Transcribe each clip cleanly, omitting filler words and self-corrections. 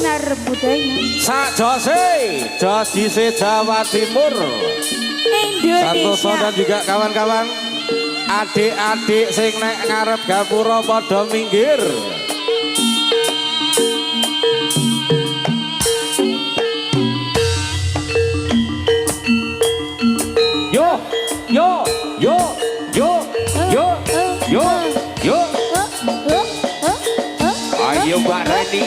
Sinar budaya Sakjose Josise Jawa Timur Santoso dan juga kawan-kawan adik-adik sing nek ngarep gapura padha minggir yo yo yo yo yo yo yo ayo Mbak Reni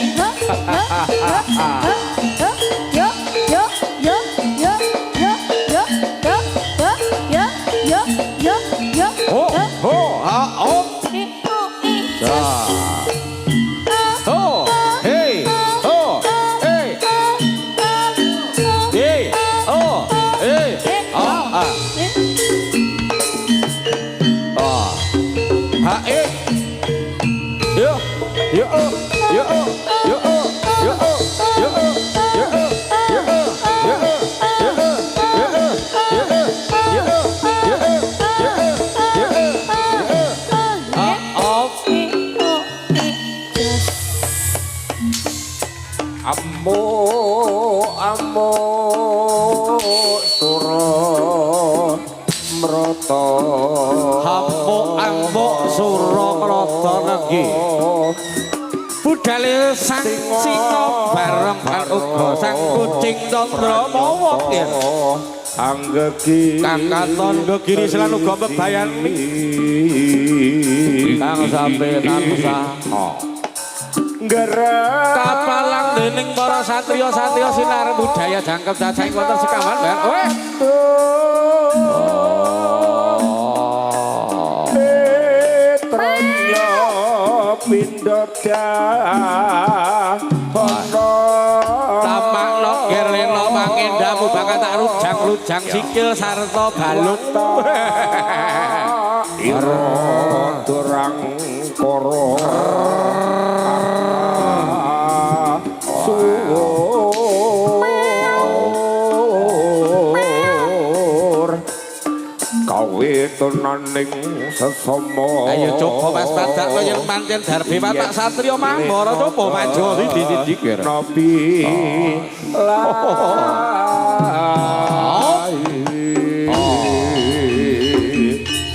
budale sang singa bareng kan uga sang kucing tandra mawa anggegi kakaton gegiri selan uga bebayani kang sampe tansah kapalang dening para satriya-satriya sinar budaya jangkep cacahing wonten sekawan weh pindhodah tamakno gerlena mangendamu bakal tak rujang-rujang sikil sarta balung ira durang koro tunaning sesama ayo coba Mas Padak yen pancen darbe watak satriya mambara coba manjo didik nabi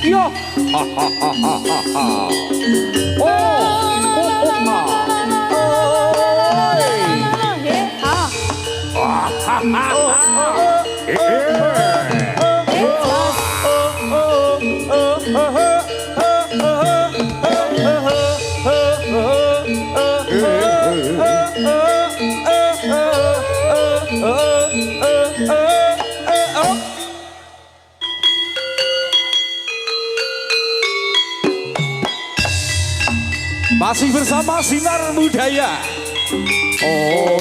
yo masih bersama Sinar Budaya. Oh,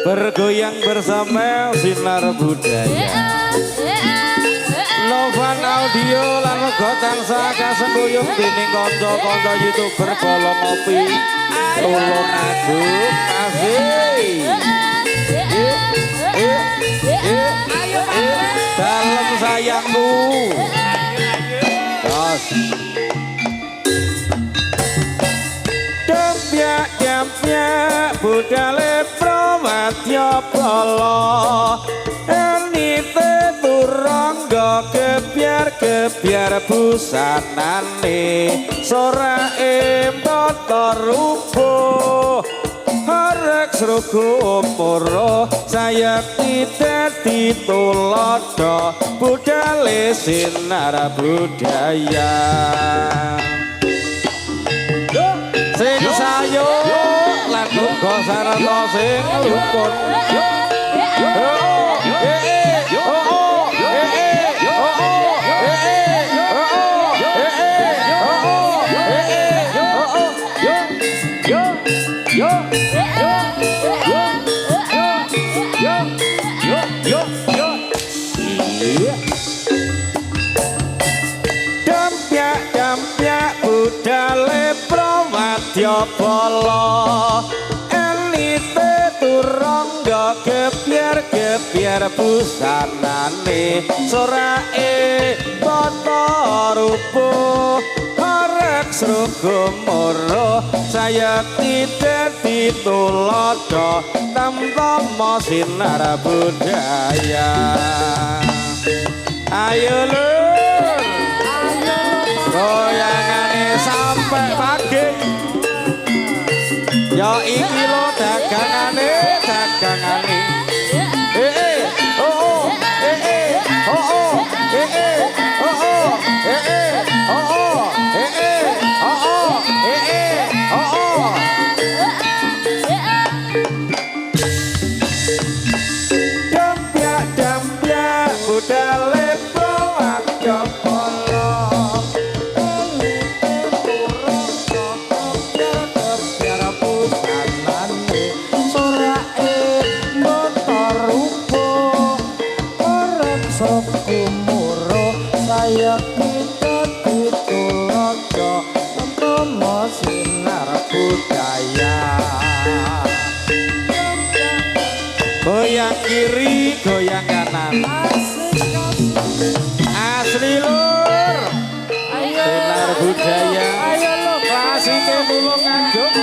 Bergoyang bersama sinar budaya Novan Audio lan rego tansah kasengkuyung dening kanca-kanca YouTuber Bolo Ngopi tulung aduk kasih dalam sayangmu Dempyak budale promadya bala enite turangga kebiar busanane sorae tata rupa harek srugu umur sayakti dadi tulodo budale sinar budaya sing sayo lan uga sarana sing rukun Dempyak budale promadya bala enite turangga kebiar busanane sorae tata rupa harek srugu mara sayakti dadi tulodo tamtama sinar budaya ayo lur goyangane sampai pagi ya iki lo dagangane Dempyak budale promadya bala goyang kiri goyang kanan asli lur sinar budaya klasike tulung aduk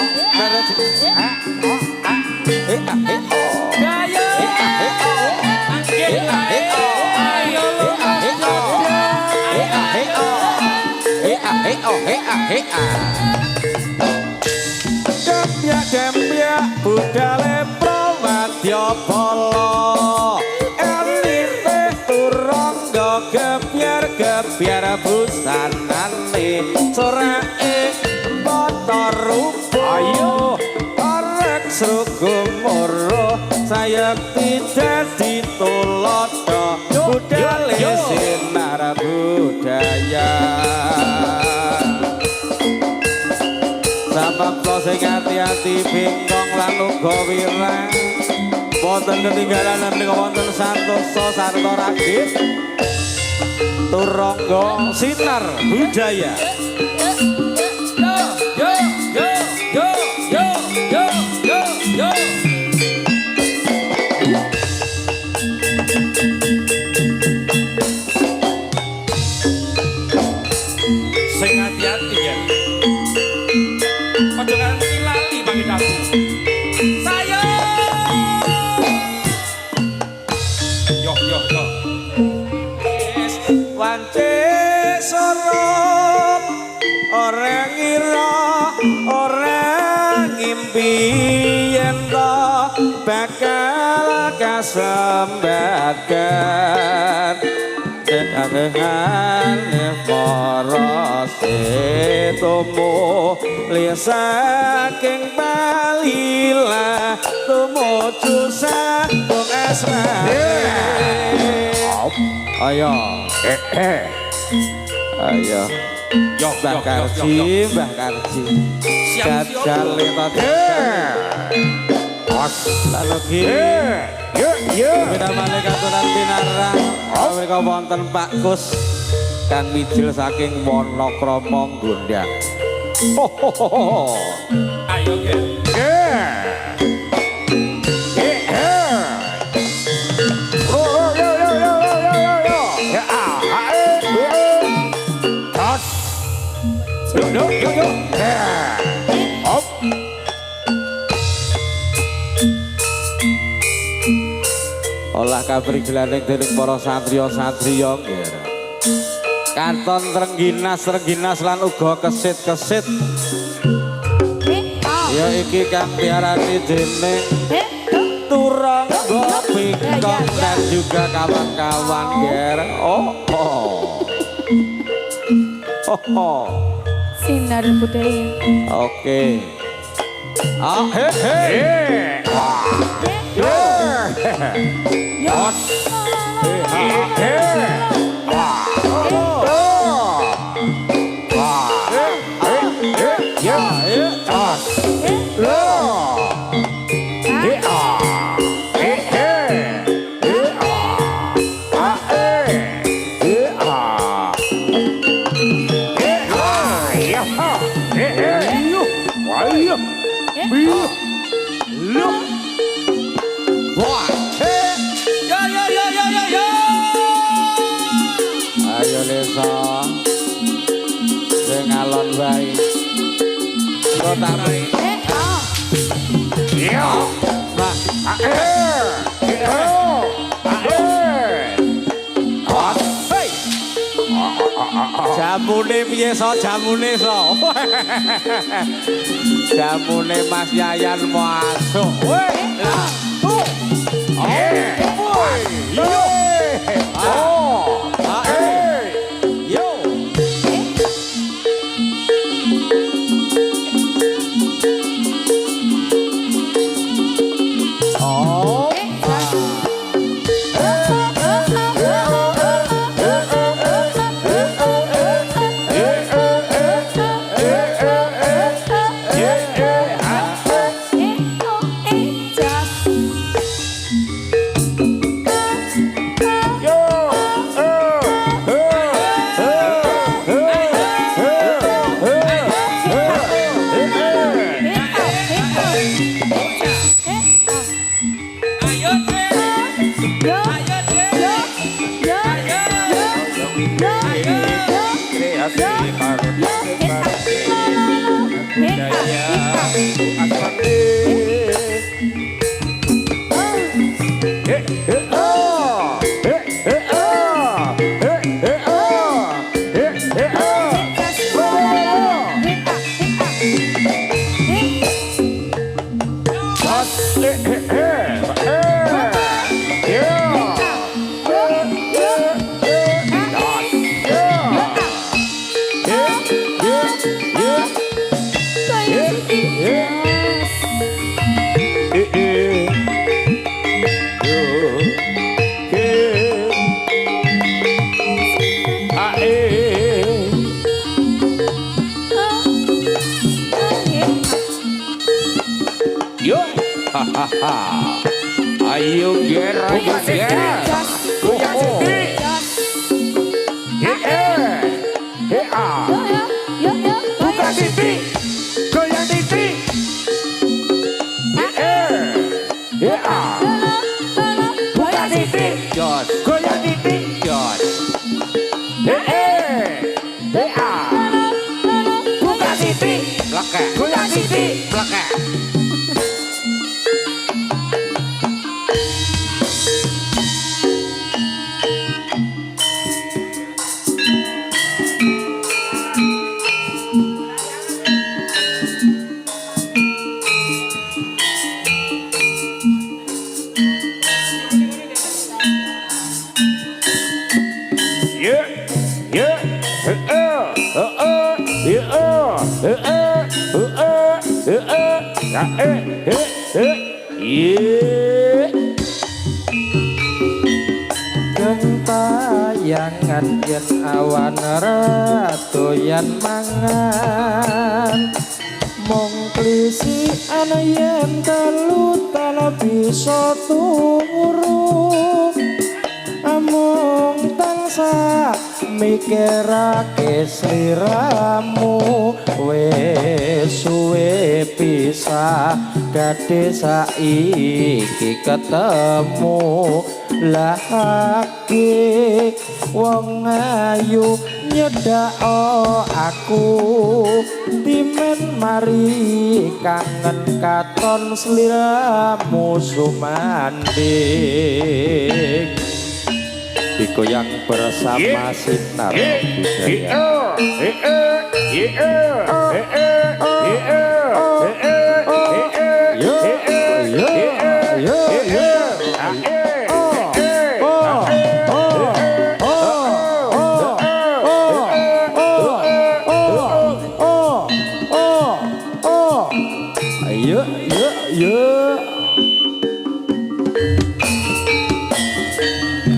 Dempyak budale promadya bala enite turangga kebiar busanane sorae tata rupa ayo arek srugu mara sayakti dadi tulodo budale sinar budaya Samapta sing ati-ati bengkong lan uga wirang wonten ketinggalan menika wonten santosa sarta ragit turangga sinar budaya yo bakal kasembatkan dengan para setumu li saking balila tumuju satung asmane ayo ayo Mbah Karji jajal Lalu beda malih katuran pinarang mereka wonten Pak Kus Kang Mijil saking Wonokrama Gondang. Ayo olah kabri gelaning dening para satriya-satriya kanton rengginas lan uga kesit-kesit ya iki kang diarani dening Turangga Bingkong dan juga kawan-kawan ger sinar budaya oke ayo Lesa sing alon wae kota iya nah jamune piye jamune jamune Mas Yayan masuk lah ayo ger buka titi goyang titi buka titi jos goyang titi jos buka titi plekek goyang titi plekek Gentayangan yen awan ratoyan mangan mong klisian yen telu tala bisa turu amung tansah mikirake sliramu wis suwe pisah gadhe saiki ketemu lagi wong ayu nyedak aku timen mari kangen katon sliramu sumanding digoyang bersama sinar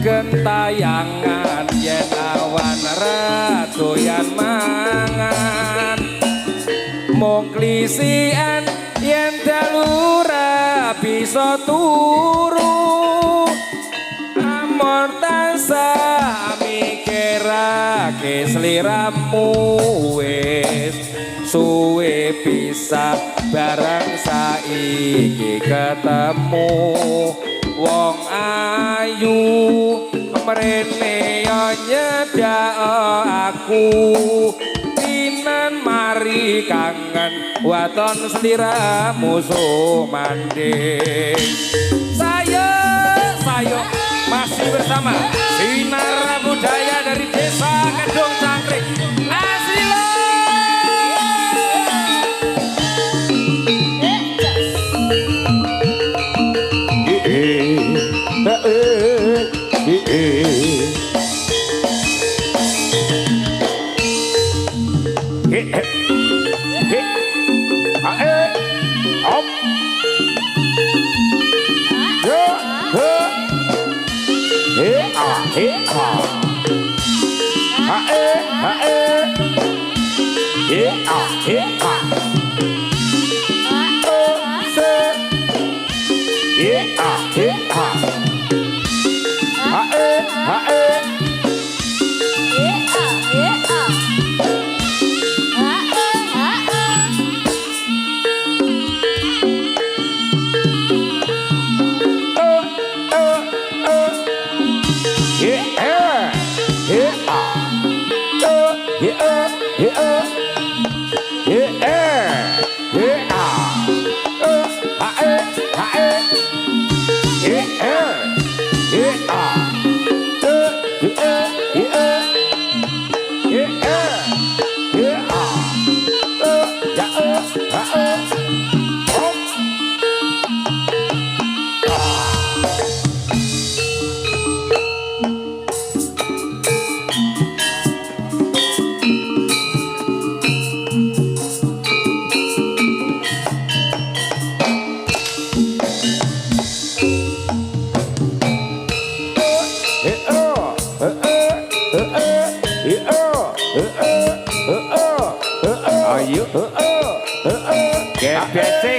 gentayangan yen awan ratoyan mangan mung klisian yen dalu ra bisa turu amor tansah mikirake sliramu wis suwe pisah barang saiki ketemu wong ayu mrene yo nyedak aku tinan mari kangen waton sliramu sumanding sayo masih bersama Sinar Budaya dari Desa Kedung Cangkrik Asilo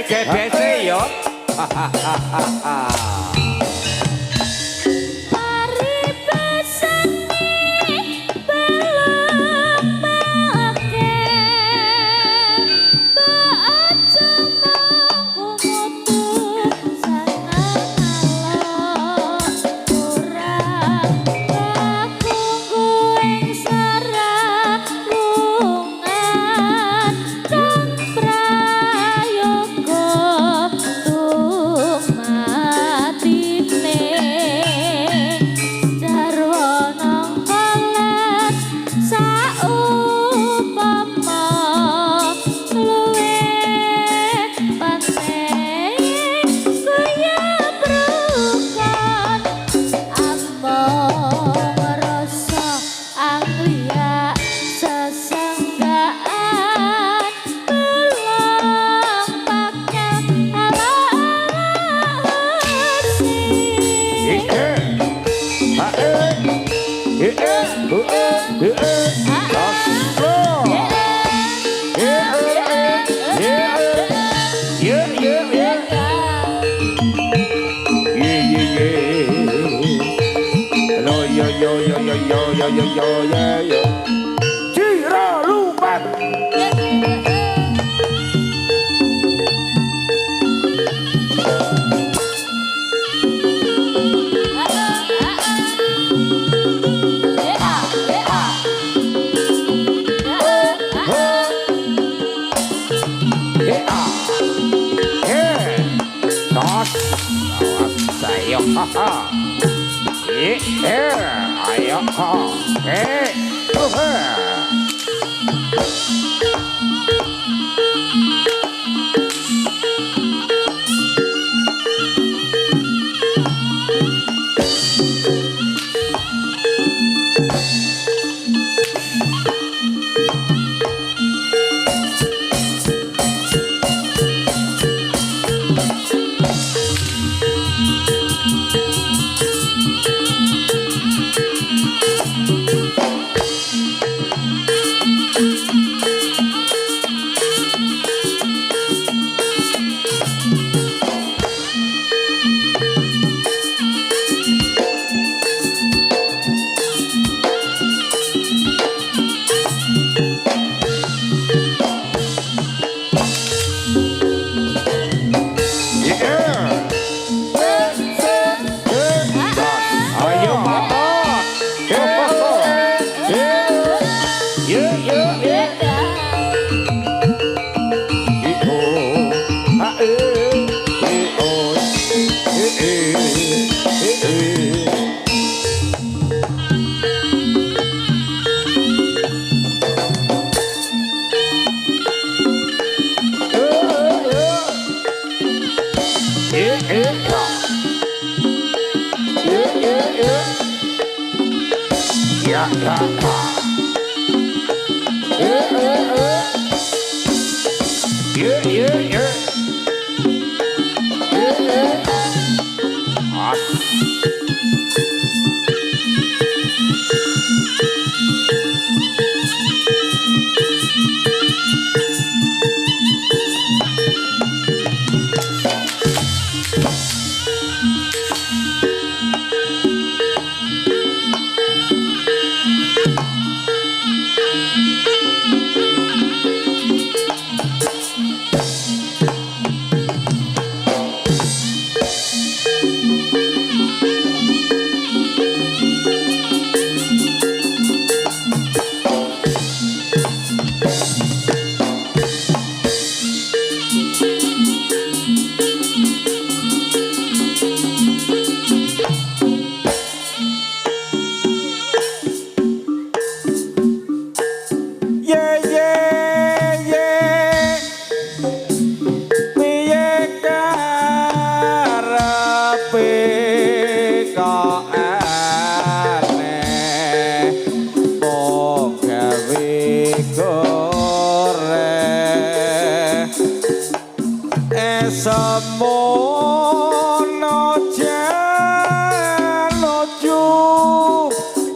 GBC yo. yo Ciro lupat ayo ha ayo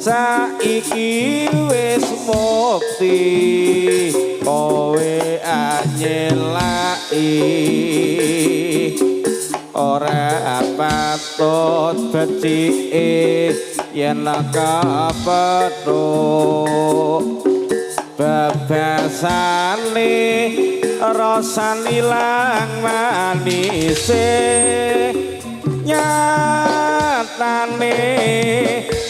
saiki wis mukti kowe anyelaki ora patut becike yen kapethuk babasane rasane ilang manise nyatane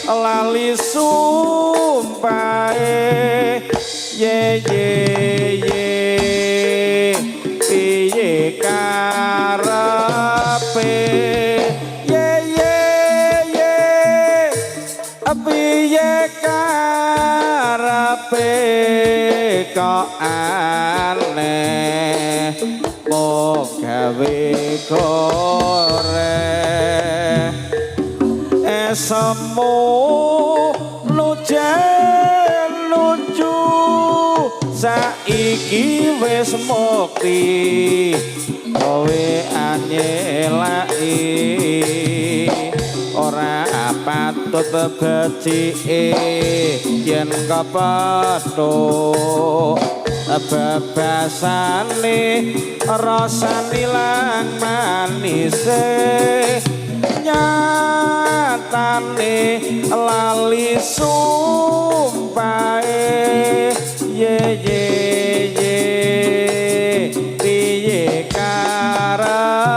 lali sumpahe ye piye karepe piye karepe kok aneh mok gawe korek semu lucu saiki wis mukti kowe anyelaki ora patut becike yen kapethuk babasane rasane ilang manise nyata mulane lali sumpae ye ye ye piye karepe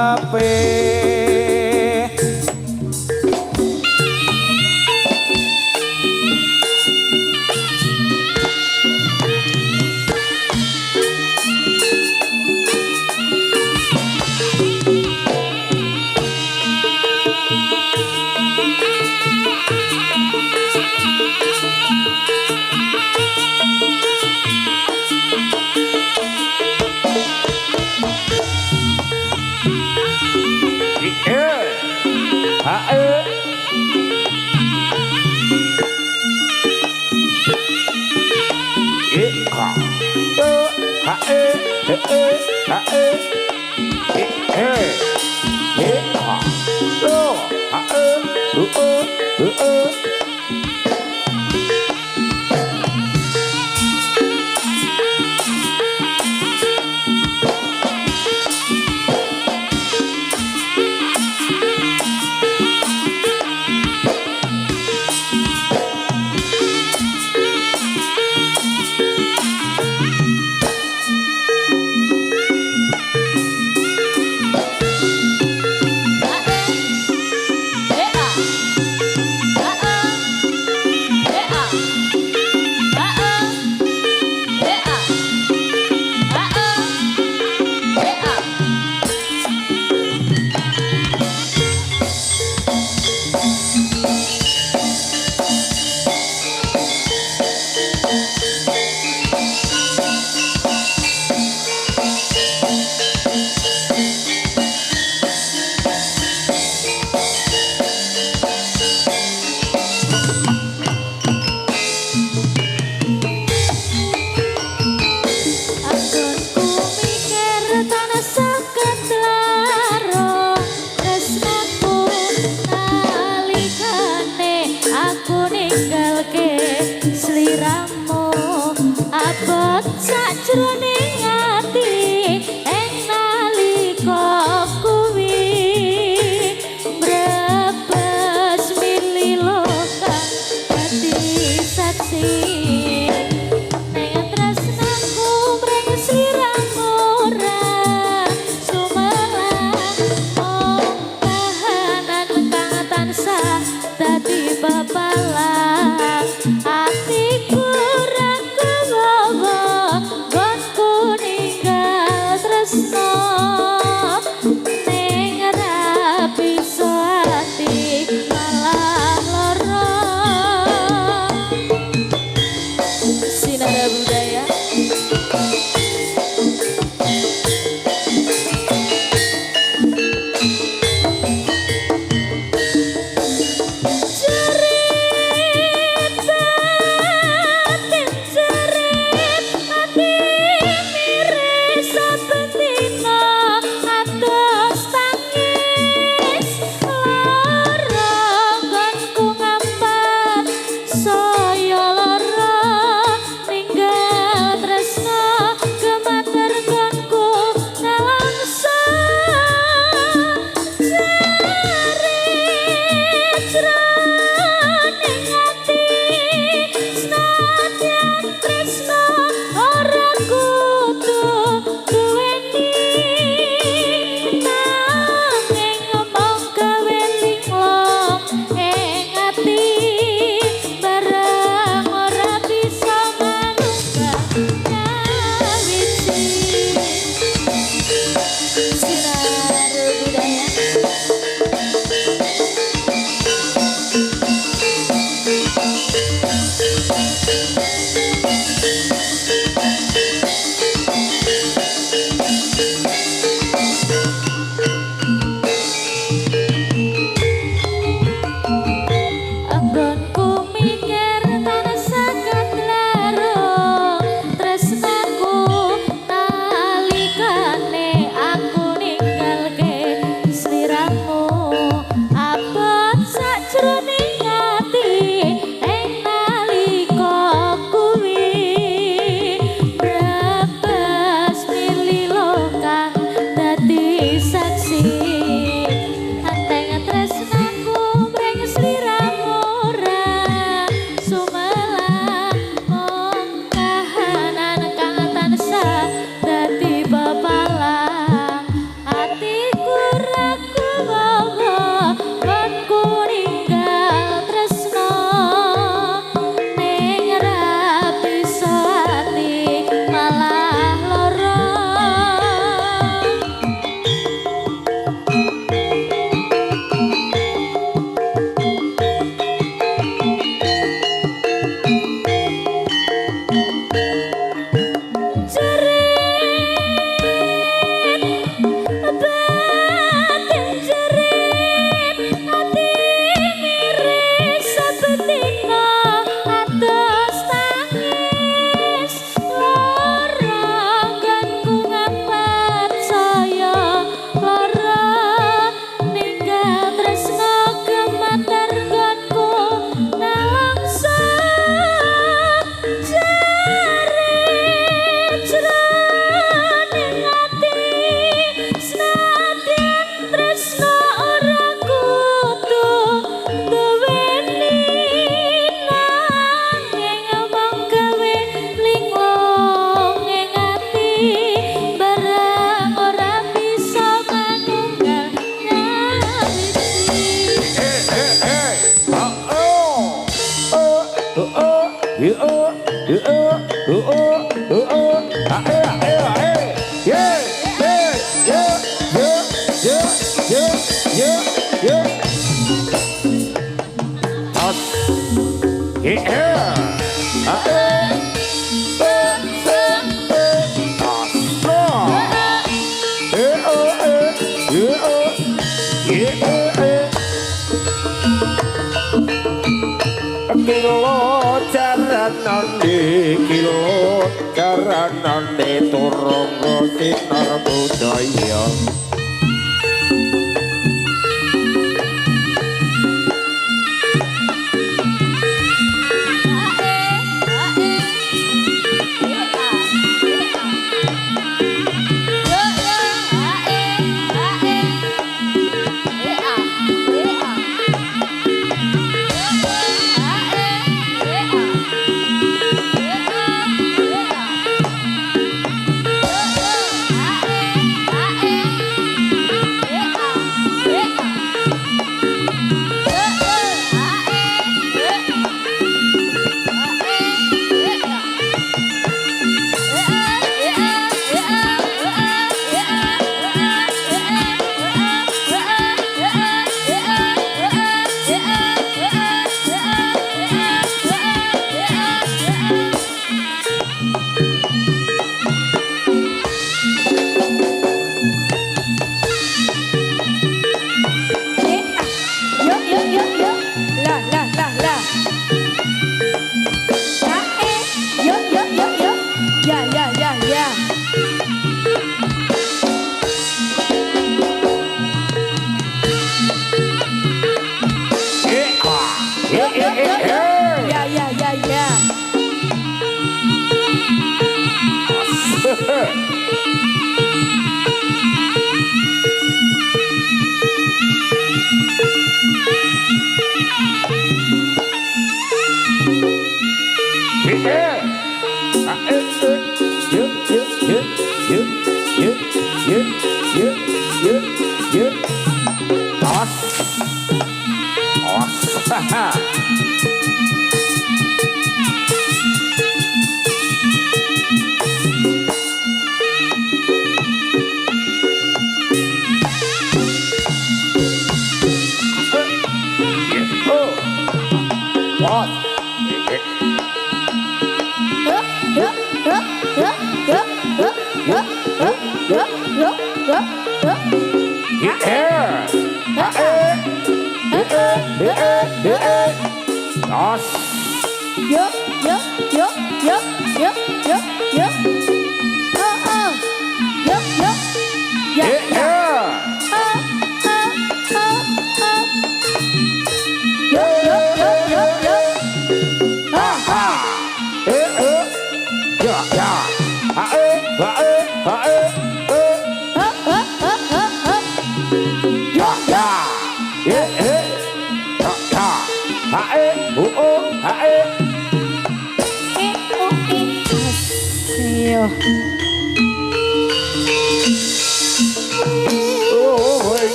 ranane turunggo sinar budaya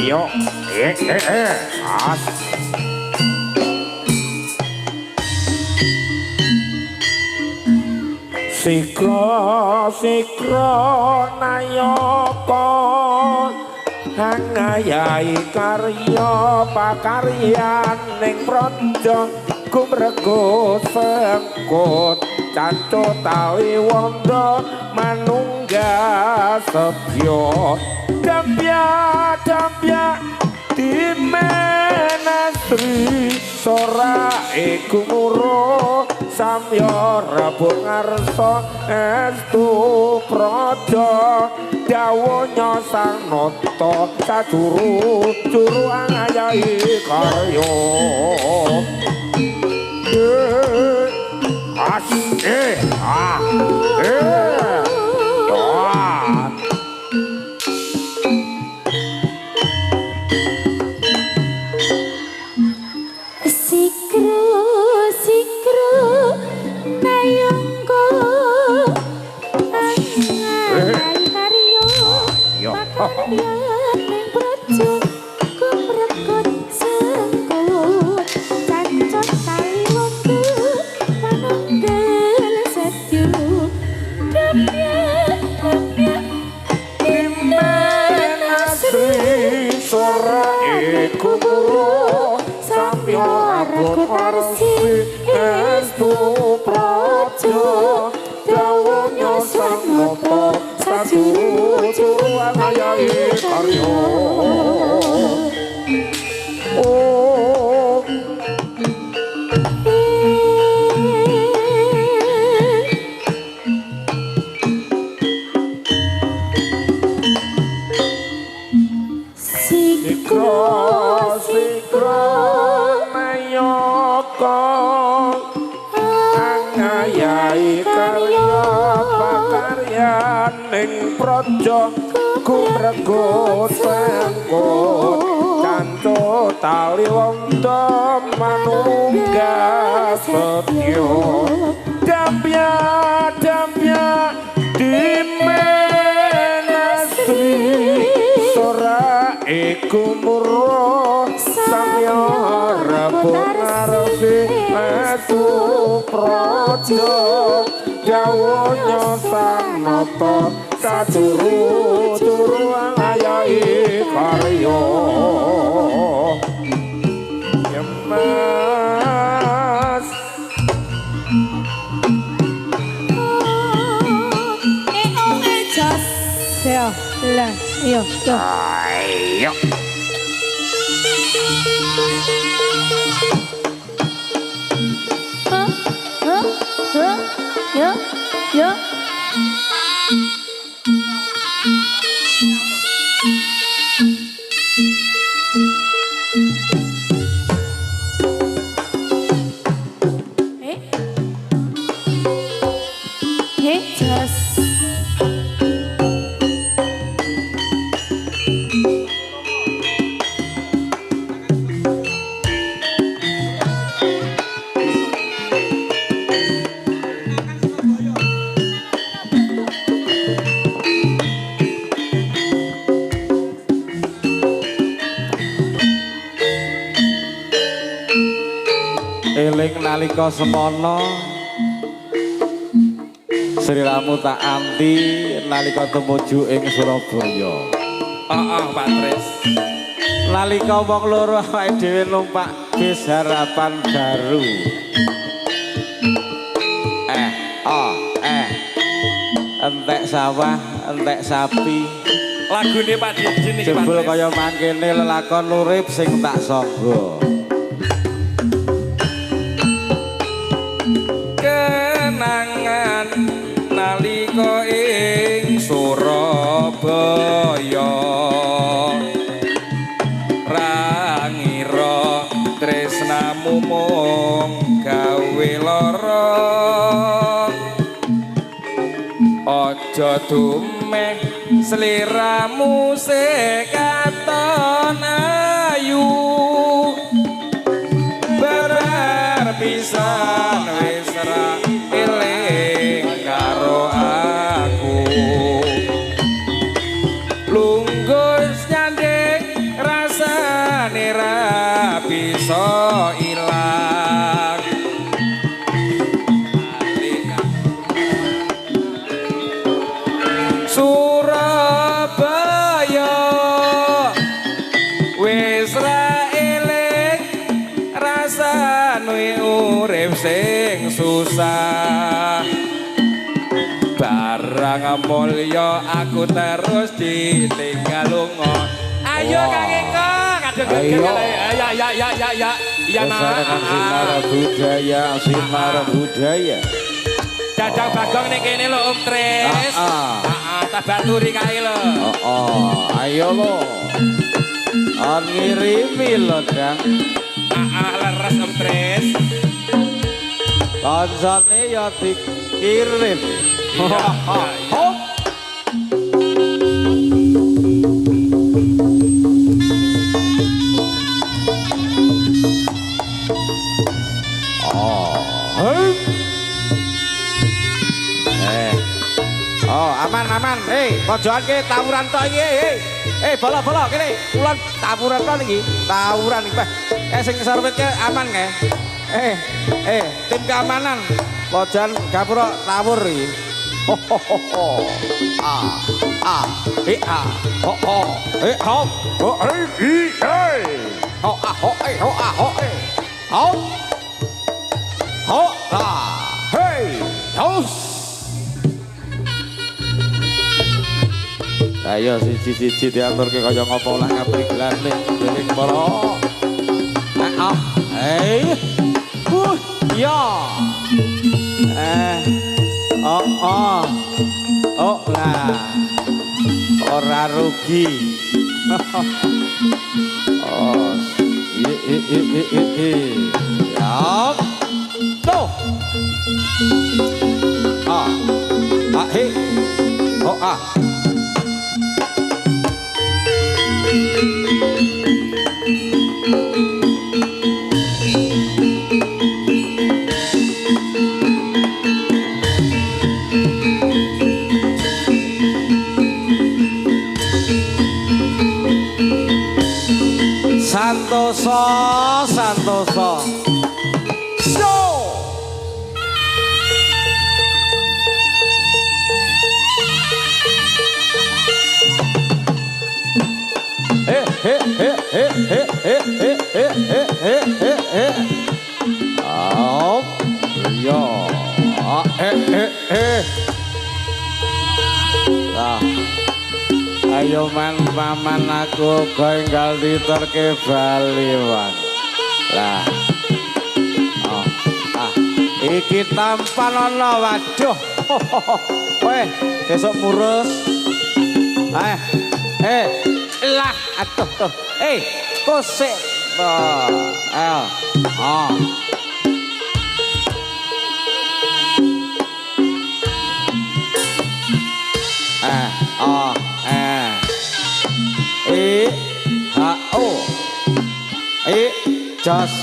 ayo sikro nayapa hangayai karya pakaryan ning praja gumrego sengkut canto tawi wanda manunggal sebya dampya dimenasri sora gumuro samya rabung ngarsa estu praja dawuhnya sang nata sajuru angayahi karya Sajuru-juru pranayaka angayai karya pakaryan ing praja kumregut sangkut kanto tali wonda manunggal setya dampya dimenasri sora iku murah samya rabunarsi metu praja jawanya sanata katuru ayahi karya yemas Yo, lah, yo. ayo Yo. Just eling nalika semana Sriramu tak anti nalika tumuju ing Surabaya. Pak Tris. Nalika wong loro awake dhewe numpak bis harapan baru. Entek sawah, entek sapi. Lagune Pak Didin iki Pak Jebul Tris. kaya mangkene lelakon urip sing tak sangga. Kenangan nalika ing Surabaya rangira tresnamu mung gawe lara aja dumeh sliramu sekaton ayu berpisan wis ra eling karo aku lunggus nyandek rasane ra bisa ilang Surabaya wis ra eling rasane urip sing susah barang mulya aku terus ditinggal lunga ayo Kang Eko kadang-kadang ya Kesarakan sinar budaya. Dadang Bagong ning kene lho Om Tris. Tak baturi kae lho. Ayo lo. Ngirimi lo Dang. Leres Om Tris. Kancane ya dikirim. Aman. Pojokan ke tawuran tok iki. Bola kene. Kulon tawuran tok iki. Tawuran iki, Pak. Sing sarwit ke aman nggih. Tim keamanan. Pojokan gapura tawur iki. Ayo siji-siji diaturke kaya ngopo lah kaprigelane dening para. Ya. Lah. Ora rugi. Yap. Tuh. Ah. Ah, he. Oh, ah. Santoso, Santoso. Show. Up. Yo. Nah. Ayo man paman aku enggal diterke Bali wan. Lah. Oh. Ah, iki tampan ana waduh. Weh, besok murus. Lah, atuh tuh. Kosek. Ayo. Oh. Oh. E-H-O E-Jos